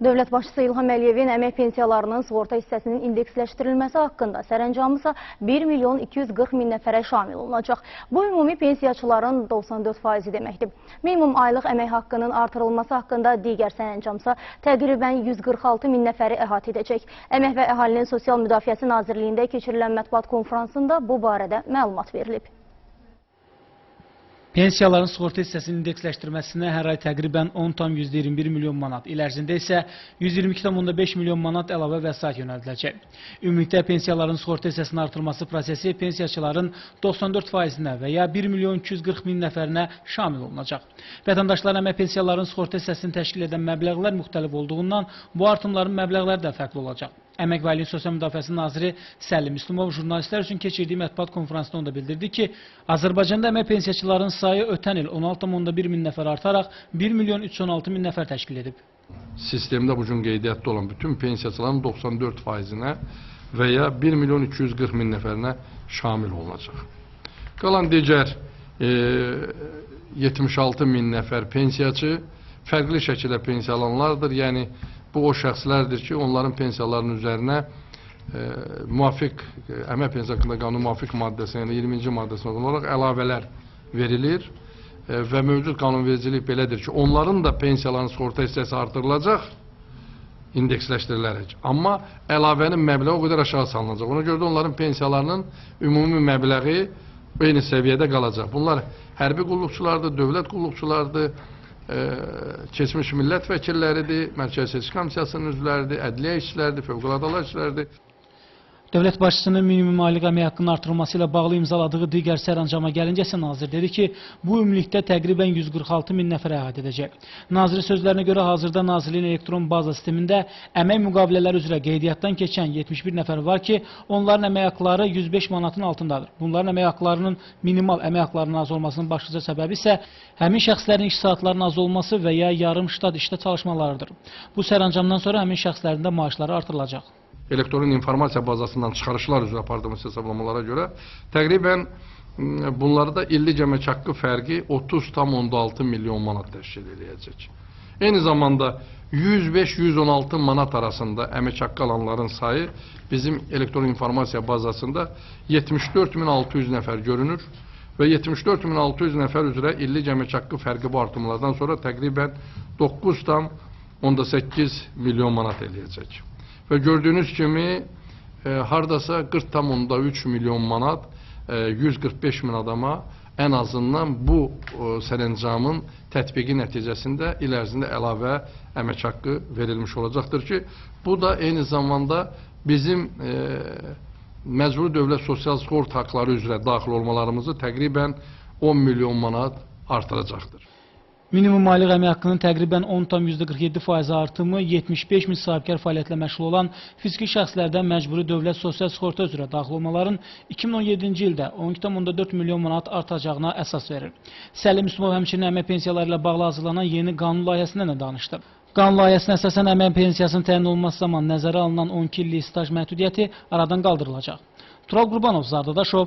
Dövlət başçısı İlham Əliyevin əmək pensiyalarının sığorta hissəsinin indeksləşdirilməsi haqqında sərəncamısa 1 milyon 240 min nəfərə şamil olunacaq. Bu ümumi pensiyaçıların 94% deməkdir. Minimum aylıq əmək haqqının artırılması haqqında digər sərəncamsa təqribən 146 min nəfəri əhatə edəcək. Əmək və Əhalinin Sosial Müdafiəsi Nazirliyində keçirilən mətbuat konfransında bu barədə məlumat verilib. Pensiyaların sığorta hissəsinin indeksləşdirməsinə hər ay təqribən 10,21 milyon manat, il ərzində isə 122,5 milyon manat əlavə vəsait yönəldiləcək. Ümumilikdə pensiyaların sığorta hissəsinin artırılması prosesi pensiyaçıların 94%-nə və ya 1 milyon 240 min nəfərinə şamil olunacaq. Vətəndaşların əmək pensiyalarının sığorta hissəsini təşkil edən məbləğlər müxtəlif olduğundan bu artımların məbləğləri də fərqli olacaq. Əmək və Əhalinin Sosial Müdafiəsi Naziri Səlim Müslümov jurnalistlər üçün keçirdiyi mətbuat konfransında onda bildirdi ki, Azərbaycanda əmək pensiyaçılarının sayı ötən il 16,1 min nəfər artaraq 1 milyon 316 min nəfər təşkil edib. Sistemdə bu gün qeydiyyatda olan bütün pensiyaçıların 94%-nə və ya 1 milyon 240 min nəfərinə şamil olunacaq. Qalan digər 76 min nəfər pensiyaçı fərqli şəkildə pensiyalanlardır. Yəni, bu o şəxslərdir ki, onların pensiyalarının üzərinə müvafiq, əmək pensiya haqqında qanun müvafiq maddəsinə, yəni 20-ci maddəsinə olaraq əlavələr verilir və mövcud qanunvericilik belədir ki, onların da pensiyalarının sığorta hissəsi artırılacaq, indeksləşdirilərək. Amma əlavənin məbləği o qədər aşağı salınacaq. Ona görə də onların pensiyalarının ümumi məbləği eyni səviyyədə qalacaq. Bunlar hərbi qulluqçulardır, dövlət qulluqçulardır, keçmiş millət vəkilləridir, Mərkəzi Seçki Komissiyasının üzvləridir, ədliyyə işçiləridir, fövqəladalar işçiləridir. Dövlət başçısının minimum aylıq əmək haqqının artırılması ilə bağlı imzaladığı digər sərəncama gəlincə isə nazir dedi ki, bu ümumilikdə təqribən 146 min nəfərə əhatə edəcək. Nazirin sözlərinə görə hazırda Nazirliyin elektron baza sistemində əmək müqavilələri üzrə qeydiyyatdan keçən 71 nəfər var ki, onların əmək haqqları 105 manatın altındadır. Bunların əmək haqqlarının minimal əmək haqqlarının az olmasının başlıca səbəbi isə həmin şəxslərin iş saatlarının az olması və ya yarım ştat işdə çalışmalarıdır. Bu sərəncamdan sonra həmin şəxslərin də maaşları artırılacaq. Elektron informasiya bazasından çıxarışlar üzrə apardığımız hesablamalara görə təqribən bunlarda illik əmək haqqı fərqi 30,6 milyon manat təşkil edəcək. Eyni zamanda 105-116 manat arasında əmək haqqı alanların sayı bizim elektron informasiya bazasında 74.600 nəfər görünür və 74.600 nəfər üzrə illik əmək haqqı fərqi bu artımlardan sonra təqribən 9,8 milyon manat eləyəcək. Və gördüyünüz kimi hardasa 40,3 milyon manat 145 min adama ən azından bu sərəncamın tətbiqi nəticəsində il ərzində əlavə əmək haqqı verilmiş olacaqdır ki, bu da eyni zamanda bizim məcburi dövlət sosial sığorta haqları üzrə daxil olmalarımızı təqribən 10 milyon manat artıracaqdır. Minimum aylıq əmək haqqının təqribən 10,47% artımı 75 min sahibkar fəaliyyətlə məşğul olan fiziki şəxslərdən məcburi dövlət sosial sığorta üzrə daxil olmaların 2017-ci ildə 12,4 milyon manat artacağına əsas verir. Səlim Müslümov həmçinin əmək pensiyaları ilə bağlı hazırlanan yeni qanun layihəsindən də danışdı. Qanun layihəsinə əsasən əmək pensiyasının təyin olunması zaman nəzərə alınan 12 illik staj məhdudiyyəti aradan qaldırılacaq. Tural Qurbanov, Zarda Daşov.